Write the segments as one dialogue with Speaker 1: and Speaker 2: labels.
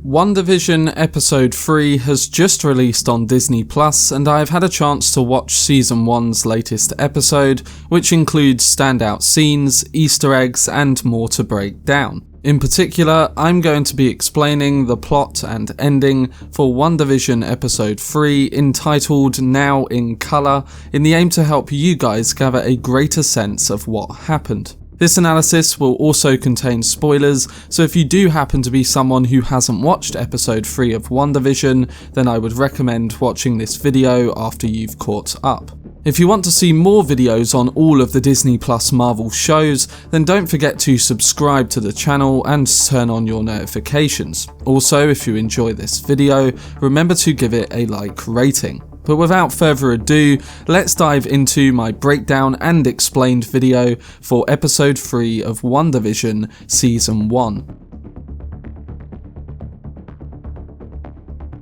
Speaker 1: WandaVision Episode 3 has just released on Disney+, and I've had a chance to watch Season 1's latest episode, which includes standout scenes, Easter eggs, and more to break down. In particular, I'm going to be explaining the plot and ending for WandaVision Episode 3, entitled Now in Colour, in the aim to help you guys gather a greater sense of what happened. This analysis will also contain spoilers, so if you do happen to be someone who hasn't watched episode 3 of WandaVision, then I would recommend watching this video after you've caught up. If you want to see more videos on all of the Disney Plus Marvel shows, then don't forget to subscribe to the channel and turn on your notifications. Also, if you enjoy this video, remember to give it a like rating. But without further ado, let's dive into my breakdown and explained video for episode 3 of WandaVision Season 1.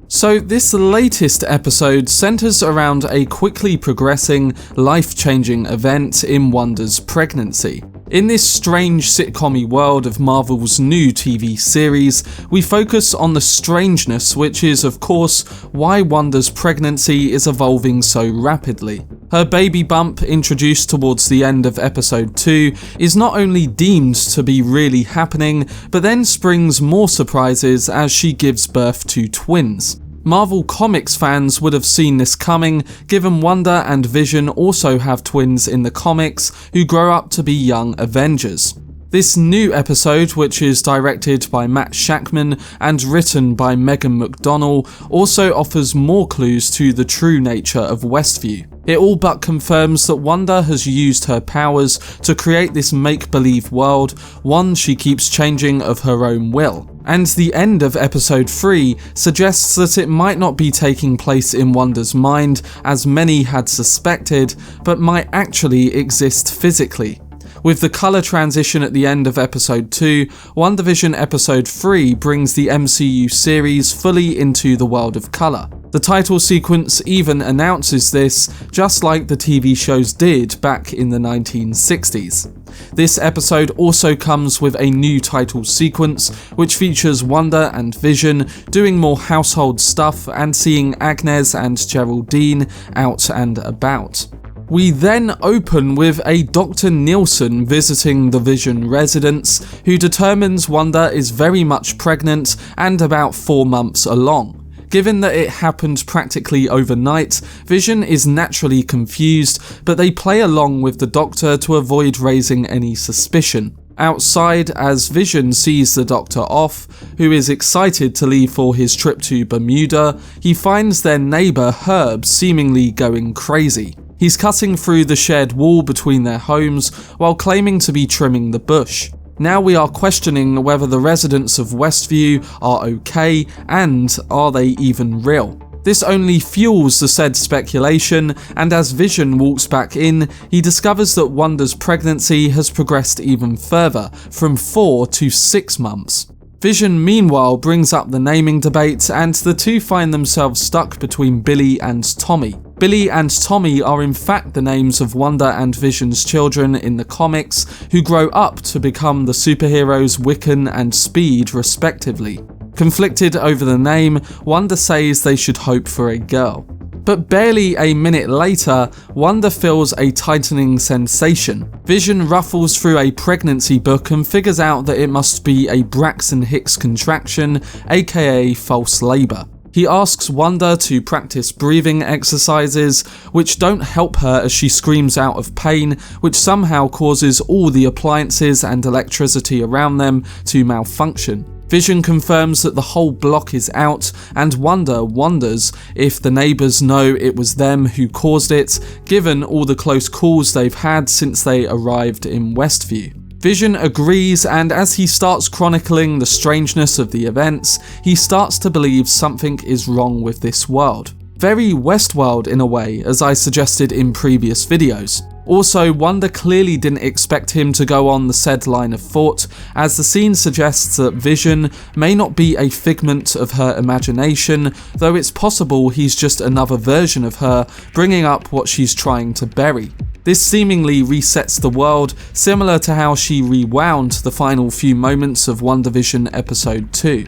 Speaker 1: So this latest episode centres around a quickly progressing, life-changing event in Wanda's pregnancy. In this strange sitcom-y world of Marvel's new TV series, we focus on the strangeness, which is of course why Wanda's pregnancy is evolving so rapidly. Her baby bump, introduced towards the end of episode 2, is not only deemed to be really happening, but then springs more surprises as she gives birth to twins. Marvel Comics fans would have seen this coming, given Wanda and Vision also have twins in the comics who grow up to be young Avengers. This new episode, which is directed by Matt Shakman and written by Megan McDonnell, also offers more clues to the true nature of Westview. It all but confirms that Wanda has used her powers to create this make-believe world, one she keeps changing of her own will. And the end of episode 3 suggests that it might not be taking place in Wanda's mind, as many had suspected, but might actually exist physically. With the colour transition at the end of episode 2, WandaVision episode 3 brings the MCU series fully into the world of colour. The title sequence even announces this, just like the TV shows did back in the 1960s. This episode also comes with a new title sequence, which features Wanda and Vision doing more household stuff and seeing Agnes and Geraldine out and about. We then open with a Dr. Nielsen visiting the Vision residence, who determines Wanda is very much pregnant and about 4 months along. Given that it happened practically overnight, Vision is naturally confused, but they play along with the Doctor to avoid raising any suspicion. Outside, as Vision sees the Doctor off, who is excited to leave for his trip to Bermuda, he finds their neighbour Herb seemingly going crazy. He's cutting through the shared wall between their homes while claiming to be trimming the bush. Now we are questioning whether the residents of Westview are okay, and are they even real? This only fuels the said speculation, and as Vision walks back in, he discovers that Wanda's pregnancy has progressed even further, from 4 to 6 months. Vision meanwhile brings up the naming debate, and the two find themselves stuck between Billy and Tommy. Billy and Tommy are in fact the names of Wanda and Vision's children in the comics, who grow up to become the superheroes Wiccan and Speed respectively. Conflicted over the name, Wanda says they should hope for a girl. But barely a minute later, Wanda feels a tightening sensation. Vision ruffles through a pregnancy book and figures out that it must be a Braxton Hicks contraction, aka false labour. He asks Wanda to practice breathing exercises, which don't help her as she screams out of pain, which somehow causes all the appliances and electricity around them to malfunction. Vision confirms that the whole block is out, and Wanda wonders if the neighbours know it was them who caused it, given all the close calls they've had since they arrived in Westview. Vision agrees, and as he starts chronicling the strangeness of the events, he starts to believe something is wrong with this world. Very Westworld in a way, as I suggested in previous videos. Also, Wanda clearly didn't expect him to go on the said line of thought, as the scene suggests that Vision may not be a figment of her imagination, though it's possible he's just another version of her, bringing up what she's trying to bury. This seemingly resets the world, similar to how she rewound the final few moments of WandaVision episode 2.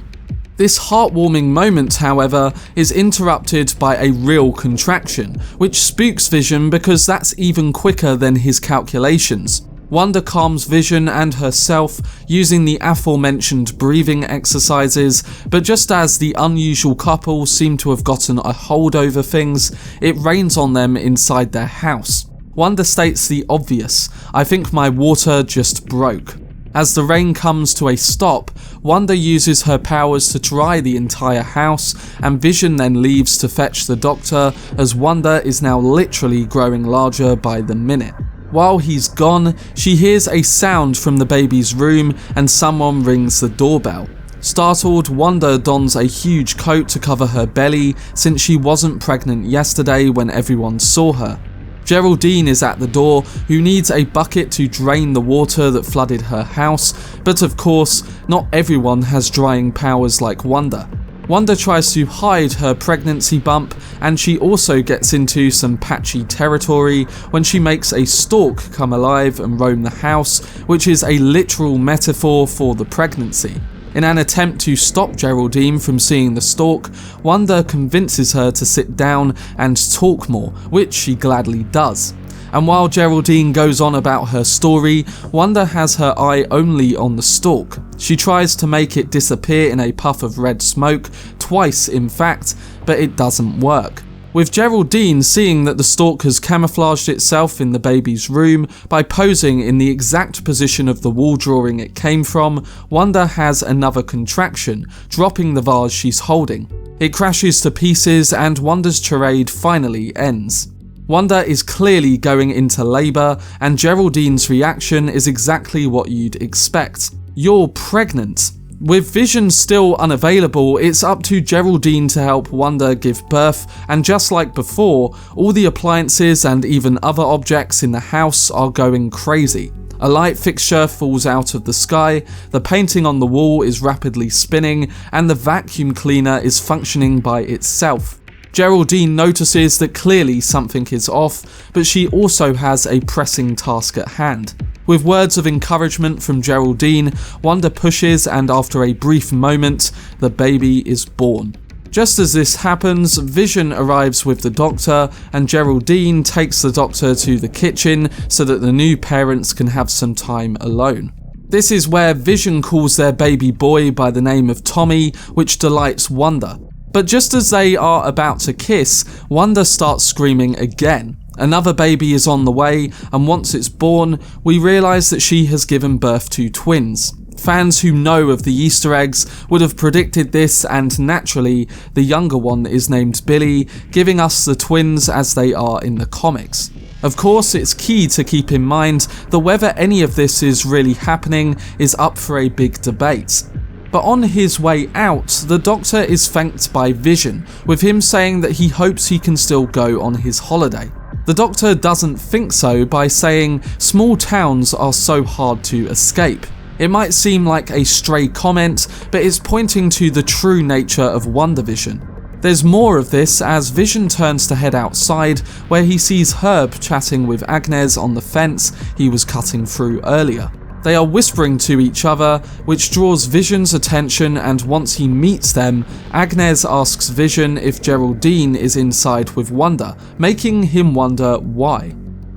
Speaker 1: This heartwarming moment, however, is interrupted by a real contraction, which spooks Vision because that's even quicker than his calculations. Wanda calms Vision and herself using the aforementioned breathing exercises, but just as the unusual couple seem to have gotten a hold over things, it rains on them inside their house. Wanda states the obvious, "I think my water just broke." As the rain comes to a stop, Wanda uses her powers to dry the entire house, and Vision then leaves to fetch the doctor, as Wanda is now literally growing larger by the minute. While he's gone, she hears a sound from the baby's room and someone rings the doorbell. Startled, Wanda dons a huge coat to cover her belly since she wasn't pregnant yesterday when everyone saw her. Geraldine is at the door, who needs a bucket to drain the water that flooded her house, but of course, not everyone has drying powers like Wanda. Wanda tries to hide her pregnancy bump, and she also gets into some patchy territory when she makes a stork come alive and roam the house, which is a literal metaphor for the pregnancy. In an attempt to stop Geraldine from seeing the stork, Wanda convinces her to sit down and talk more, which she gladly does. And while Geraldine goes on about her story, Wanda has her eye only on the stork. She tries to make it disappear in a puff of red smoke, twice in fact, but it doesn't work. With Geraldine seeing that the stork has camouflaged itself in the baby's room by posing in the exact position of the wall drawing it came from, Wanda has another contraction, dropping the vase she's holding. It crashes to pieces and Wanda's charade finally ends. Wanda is clearly going into labour, and Geraldine's reaction is exactly what you'd expect. "You're pregnant." With Vision still unavailable, it's up to Geraldine to help Wanda give birth, and just like before, all the appliances and even other objects in the house are going crazy. A light fixture falls out of the sky, the painting on the wall is rapidly spinning, and the vacuum cleaner is functioning by itself. Geraldine notices that clearly something is off, but she also has a pressing task at hand. With words of encouragement from Geraldine, Wanda pushes, and after a brief moment, the baby is born. Just as this happens, Vision arrives with the doctor, and Geraldine takes the doctor to the kitchen so that the new parents can have some time alone. This is where Vision calls their baby boy by the name of Tommy, which delights Wanda. But just as they are about to kiss, Wanda starts screaming again. Another baby is on the way, and once it's born, we realise that she has given birth to twins. Fans who know of the Easter eggs would have predicted this, and naturally, the younger one is named Billy, giving us the twins as they are in the comics. Of course, it's key to keep in mind that whether any of this is really happening is up for a big debate. But on his way out, the Doctor is thanked by Vision, with him saying that he hopes he can still go on his holiday. The Doctor doesn't think so by saying, "Small towns are so hard to escape." It might seem like a stray comment, but it's pointing to the true nature of WandaVision. There's more of this as Vision turns to head outside, where he sees Herb chatting with Agnes on the fence he was cutting through earlier. They are whispering to each other, which draws Vision's attention, and once he meets them, Agnes asks Vision if Geraldine is inside with Wanda, making him wonder why.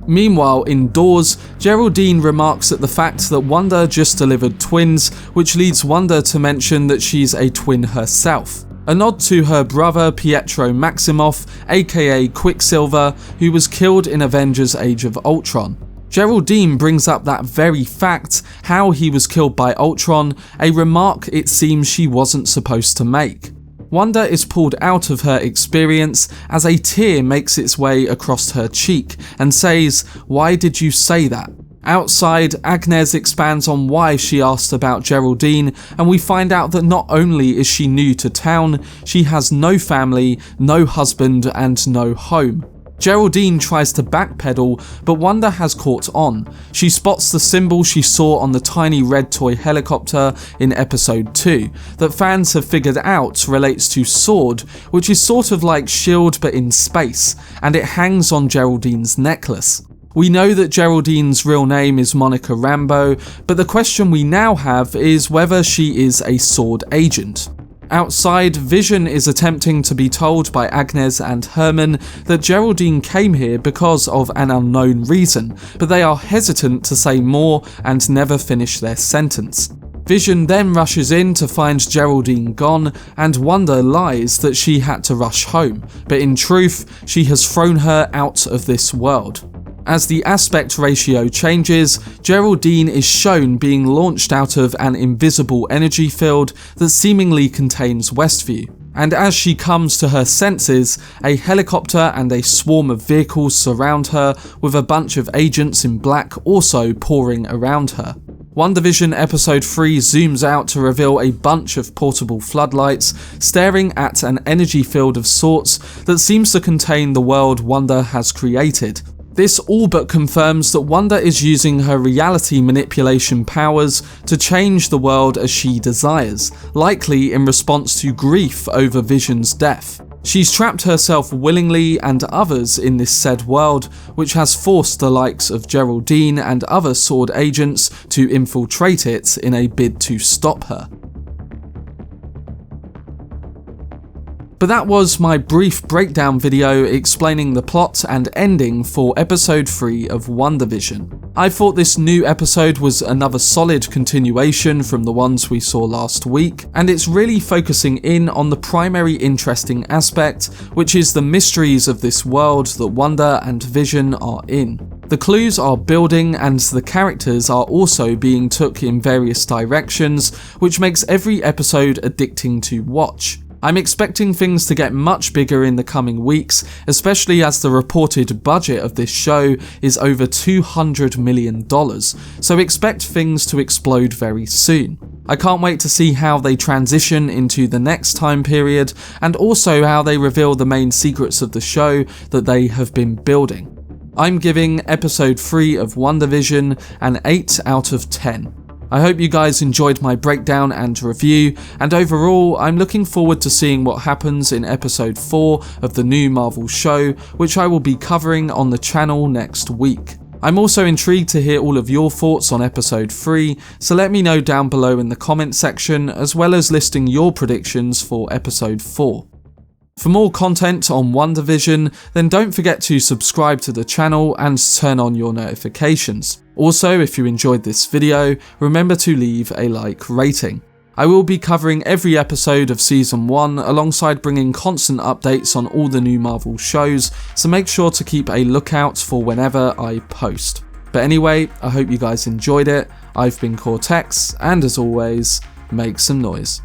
Speaker 1: Meanwhile, indoors, Geraldine remarks at the fact that Wanda just delivered twins, which leads Wanda to mention that she's a twin herself. A nod to her brother Pietro Maximoff, aka Quicksilver, who was killed in Avengers Age of Ultron. Geraldine brings up that very fact, how he was killed by Ultron, a remark it seems she wasn't supposed to make. Wanda is pulled out of her experience as a tear makes its way across her cheek and says, "Why did you say that?" Outside, Agnes expands on why she asked about Geraldine, and we find out that not only is she new to town, she has no family, no husband, and no home. Geraldine tries to backpedal, but Wanda has caught on. She spots the symbol she saw on the tiny red toy helicopter in episode 2, that fans have figured out relates to SWORD, which is sort of like S.H.I.E.L.D. but in space, and it hangs on Geraldine's necklace. We know that Geraldine's real name is Monica Rambeau, but the question we now have is whether she is a SWORD agent. Outside, Vision is attempting to be told by Agnes and Herman that Geraldine came here because of an unknown reason, but they are hesitant to say more and never finish their sentence. Vision then rushes in to find Geraldine gone, and Wanda lies that she had to rush home, but in truth, she has thrown her out of this world. As the aspect ratio changes, Geraldine is shown being launched out of an invisible energy field that seemingly contains Westview. And as she comes to her senses, a helicopter and a swarm of vehicles surround her, with a bunch of agents in black also pouring around her. WandaVision Episode 3 zooms out to reveal a bunch of portable floodlights staring at an energy field of sorts that seems to contain the world Wanda has created. This all but confirms that Wanda is using her reality manipulation powers to change the world as she desires, likely in response to grief over Vision's death. She's trapped herself willingly and others in this said world, which has forced the likes of Geraldine and other SWORD agents to infiltrate it in a bid to stop her. But that was my brief breakdown video explaining the plot and ending for episode 3 of WandaVision. I thought this new episode was another solid continuation from the ones we saw last week, and it's really focusing in on the primary interesting aspect, which is the mysteries of this world that Wanda and Vision are in. The clues are building and the characters are also being took in various directions, which makes every episode addicting to watch. I'm expecting things to get much bigger in the coming weeks, especially as the reported budget of this show is over $200 million, so expect things to explode very soon. I can't wait to see how they transition into the next time period, and also how they reveal the main secrets of the show that they have been building. I'm giving episode 3 of WandaVision an 8 out of 10. I hope you guys enjoyed my breakdown and review, and overall I'm looking forward to seeing what happens in episode 4 of the new Marvel show, which I will be covering on the channel next week. I'm also intrigued to hear all of your thoughts on episode 3, so let me know down below in the comment section, as well as listing your predictions for episode 4. For more content on WandaVision, then don't forget to subscribe to the channel and turn on your notifications. Also, if you enjoyed this video, remember to leave a like rating. I will be covering every episode of Season 1 alongside bringing constant updates on all the new Marvel shows, so make sure to keep a lookout for whenever I post. But anyway, I hope you guys enjoyed it. I've been Cortex, and as always, make some noise.